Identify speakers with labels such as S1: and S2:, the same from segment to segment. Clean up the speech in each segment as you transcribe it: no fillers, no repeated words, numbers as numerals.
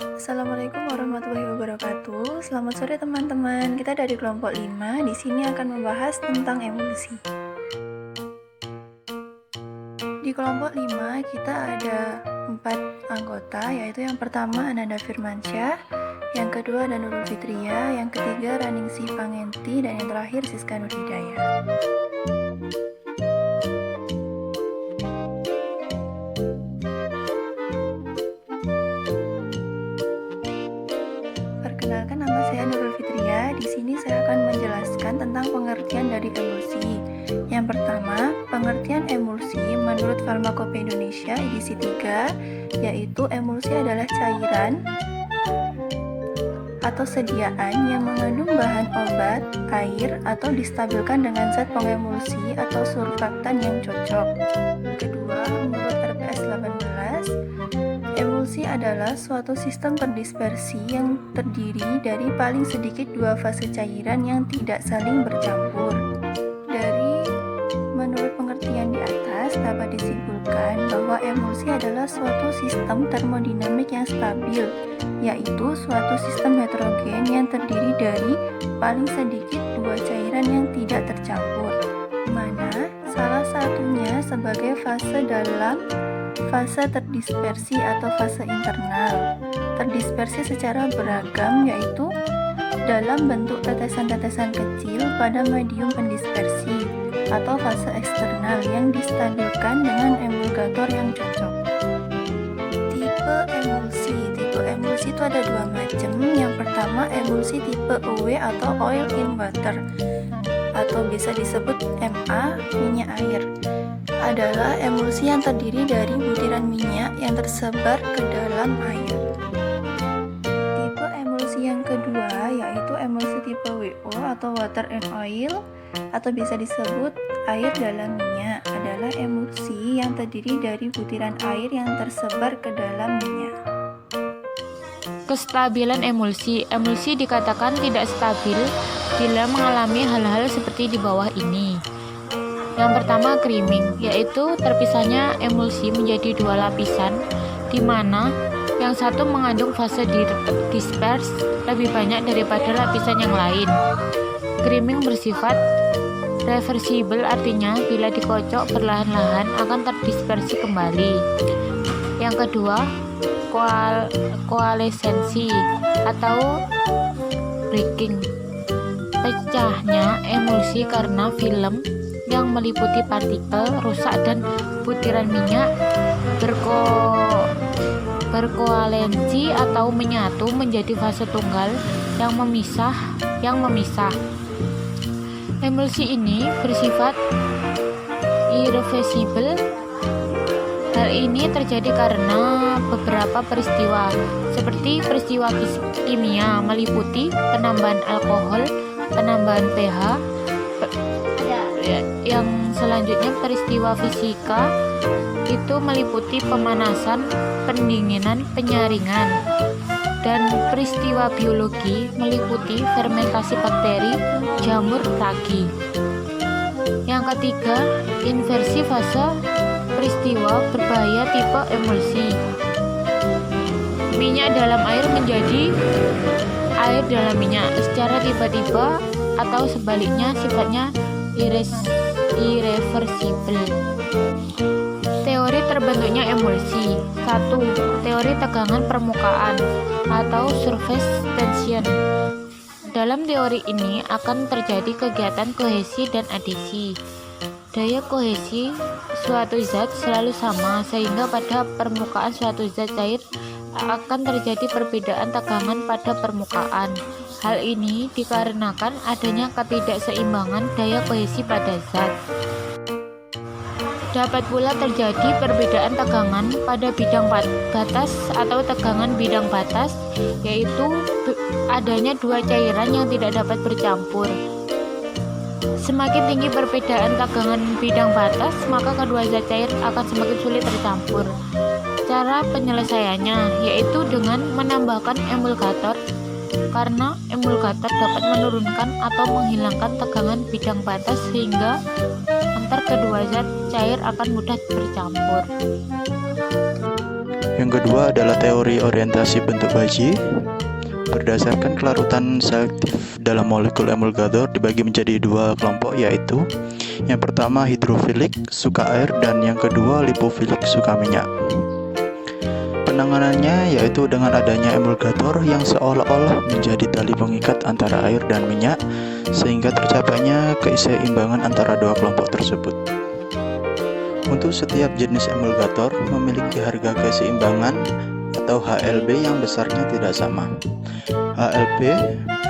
S1: Assalamualaikum warahmatullahi wabarakatuh. Selamat sore teman-teman. Kita dari kelompok 5 di sini akan membahas tentang emulsi. Di kelompok 5 kita ada 4 anggota, yaitu yang pertama Ananda Firmansyah, yang kedua ada Nurul Fitria, yang ketiga Raningsih Pangenti, dan yang terakhir Siska Nurhidayah. Perkenalkan, nama saya Nurul Fitria. Di sini saya akan menjelaskan tentang pengertian dari emulsi. Yang pertama, pengertian emulsi menurut Farmakopeia Indonesia edisi 3, yaitu emulsi adalah cairan atau sediaan yang mengandung bahan obat, air, atau distabilkan dengan zat pengemulsi atau surfaktan yang cocok. Kedua, menurut RPS 18, emulsi adalah suatu sistem terdispersi yang terdiri dari paling sedikit 2 fase cairan yang tidak saling bercampur. Menurut pengertian di atas, dapat disimpulkan bahwa emulsi adalah suatu sistem termodinamik yang stabil, yaitu suatu sistem heterogen yang terdiri dari paling sedikit 2 cairan yang tidak tercampur, mana salah satunya sebagai fase dalam fase terdispersi atau fase internal. Terdispersi secara beragam, yaitu dalam bentuk tetesan-tetesan kecil pada medium pendispersi, atau fase eksternal yang distabilkan dengan emulgator yang cocok. Tipe emulsi itu ada 2 macam. Yang pertama, emulsi tipe OW atau oil in water, atau bisa disebut MA, minyak air, adalah emulsi yang terdiri dari butiran minyak yang tersebar ke dalam air. Tipe emulsi yang kedua yaitu emulsi tipe WO atau water and oil, atau bisa disebut air dalam minyak, adalah emulsi yang terdiri dari butiran air yang tersebar ke dalam minyak.
S2: Kestabilan emulsi. Emulsi dikatakan tidak stabil bila mengalami hal-hal seperti di bawah ini. Yang pertama, creaming, yaitu terpisahnya emulsi menjadi 2 lapisan, di mana yang satu mengandung fase dispers lebih banyak daripada lapisan yang lain. Creaming bersifat reversible, artinya bila dikocok perlahan-lahan akan terdispersi kembali. Yang kedua, koalesensi atau breaking. Pecahnya emulsi karena film yang meliputi partikel rusak dan butiran minyak berkoalensi atau menyatu menjadi fase tunggal yang memisah. Emulsi ini bersifat irreversible. Hal ini terjadi karena beberapa peristiwa, seperti peristiwa kimia meliputi penambahan alkohol, penambahan pH. Yang selanjutnya, peristiwa fisika itu meliputi pemanasan, pendinginan, penyaringan. Dan peristiwa biologi meliputi fermentasi bakteri, jamur, ragi. Yang ketiga, inversi fase peristiwa berbahaya tipe emulsi. Minyak dalam air menjadi air dalam minyak secara tiba-tiba atau sebaliknya sifatnya irreversible. Teori terbentuknya emulsi. 1. Teori tegangan permukaan atau surface tension. Dalam teori ini akan terjadi kegiatan kohesi dan adhesi. Daya kohesi suatu zat selalu sama, sehingga pada permukaan suatu zat cair akan terjadi perbedaan tegangan pada permukaan. Hal ini dikarenakan adanya ketidakseimbangan daya kohesi pada zat. Dapat pula terjadi perbedaan tegangan pada bidang batas atau tegangan bidang batas, yaitu adanya 2 cairan yang tidak dapat bercampur. Semakin tinggi perbedaan tegangan bidang batas, maka kedua zat cair akan semakin sulit tercampur. Cara penyelesaiannya yaitu dengan menambahkan emulgator, karena emulgator dapat menurunkan atau menghilangkan tegangan bidang batas sehingga antar kedua zat cair akan mudah bercampur.
S3: Yang kedua adalah teori orientasi bentuk baji. Berdasarkan kelarutan selektif dalam molekul emulgator dibagi menjadi dua kelompok, yaitu yang pertama hidrofilik, suka air, dan yang kedua lipofilik, suka minyak. Penanganannya yaitu dengan adanya emulgator yang seolah-olah menjadi tali pengikat antara air dan minyak, sehingga tercapainya keseimbangan antara dua kelompok tersebut. Untuk setiap jenis emulgator memiliki harga keseimbangan atau HLB yang besarnya tidak sama. HLB,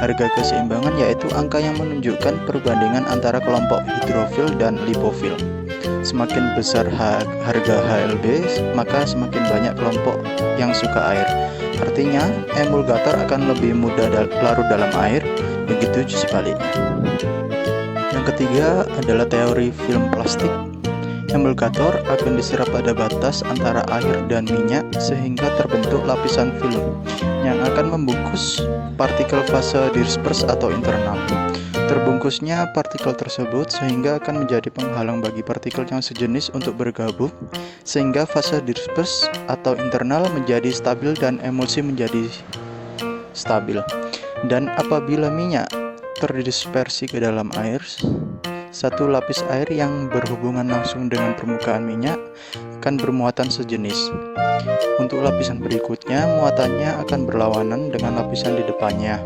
S3: harga keseimbangan, yaitu angka yang menunjukkan perbandingan antara kelompok hidrofil dan lipofil. Semakin besar harga HLB, maka semakin banyak kelompok yang suka air. Artinya, emulgator akan lebih mudah larut dalam air, begitu sebaliknya. Yang ketiga adalah teori film plastik. Emulgator akan disiram pada batas antara air dan minyak sehingga terbentuk lapisan film yang akan membungkus partikel fase disperse atau internal. Terbungkusnya partikel tersebut sehingga akan menjadi penghalang bagi partikel yang sejenis untuk bergabung, sehingga fase disperse atau internal menjadi stabil dan emulsi menjadi stabil. Dan apabila minyak terdispersi ke dalam air, satu lapis air yang berhubungan langsung dengan permukaan minyak akan bermuatan sejenis. Untuk lapisan berikutnya, muatannya akan berlawanan dengan lapisan di depannya,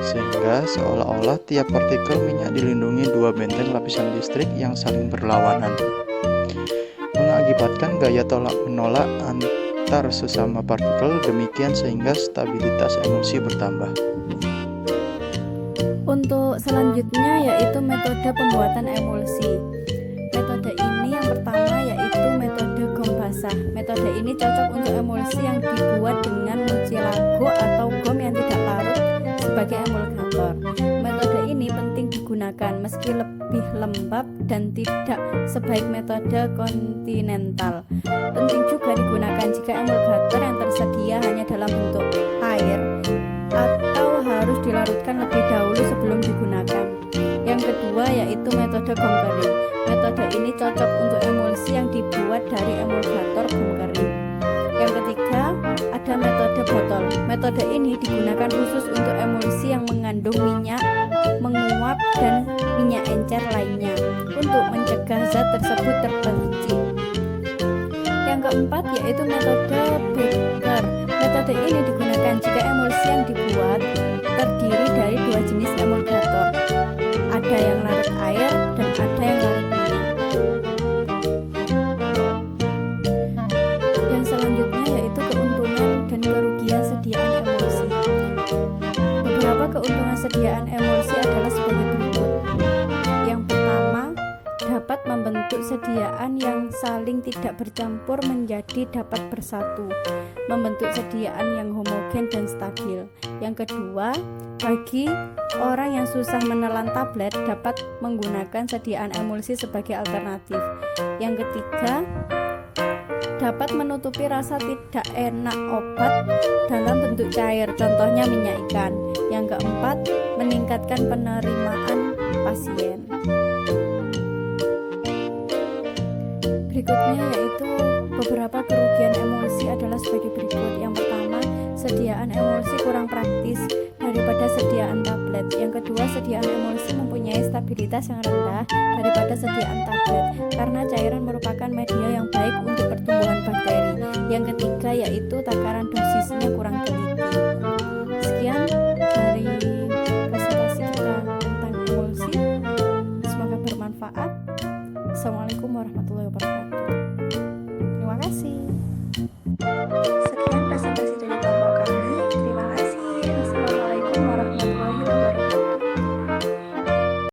S3: sehingga seolah-olah tiap partikel minyak dilindungi dua benteng lapisan listrik yang saling berlawanan, mengakibatkan gaya tolak-menolak antar sesama partikel, demikian sehingga stabilitas emulsi bertambah.
S1: Untuk selanjutnya yaitu metode pembuatan emulsi. Metode ini yang pertama yaitu metode gom basah. Metode ini cocok untuk emulsi yang dibuat dengan mucilago atau gom yang tidak larut sebagai emulgator. Metode ini penting digunakan meski lebih lembab dan tidak sebaik metode kontinental. Penting juga digunakan jika emulgator yang tersedia hanya dalam bentuk air atau harus dilarutkan lebih dahulu sebelum digunakan. Yang kedua yaitu metode gom kering. Metode ini cocok untuk emulsi yang dibuat dari emulgator gom kering. Yang ketiga ada metode botol. Metode ini digunakan khusus untuk emulsi yang mengandung minyak menguap dan minyak encer lainnya untuk mencegah zat tersebut terpercik. Yang keempat yaitu metode Becker. Metode ini digunakan jika emulsi yang dibuat terdiri dari dua jenis emulgator. Ada yang larut air dan ada yang larut minyak. Yang selanjutnya yaitu keuntungan dan kerugian sediaan emulsi. Beberapa keuntungan sediaan emulsi adalah sebagai berikut. Yang pertama, dapat membentuk sediaan yang saling tidak bercampur menjadi dapat bersatu, membentuk sediaan yang homogen dan stabil. Yang kedua, bagi orang yang susah menelan tablet dapat menggunakan sediaan emulsi sebagai alternatif. Yang ketiga, dapat menutupi rasa tidak enak obat dalam bentuk cair, contohnya minyak ikan. Yang keempat, meningkatkan penerimaan pasien. Berikutnya yaitu beberapa kerugian emulsi adalah sebagai berikut. Yang pertama, sediaan emulsi kurang praktis daripada sediaan tablet. Yang kedua, sediaan emulsi mempunyai stabilitas yang rendah daripada sediaan tablet karena cairan merupakan media yang baik untuk pertumbuhan bakteri. Yang ketiga yaitu takaran dosisnya kurang teliti. Sekian dari presentasi kita tentang emulsi. Semoga bermanfaat. Assalamualaikum warahmatullahi wabarakatuh. Terima kasih.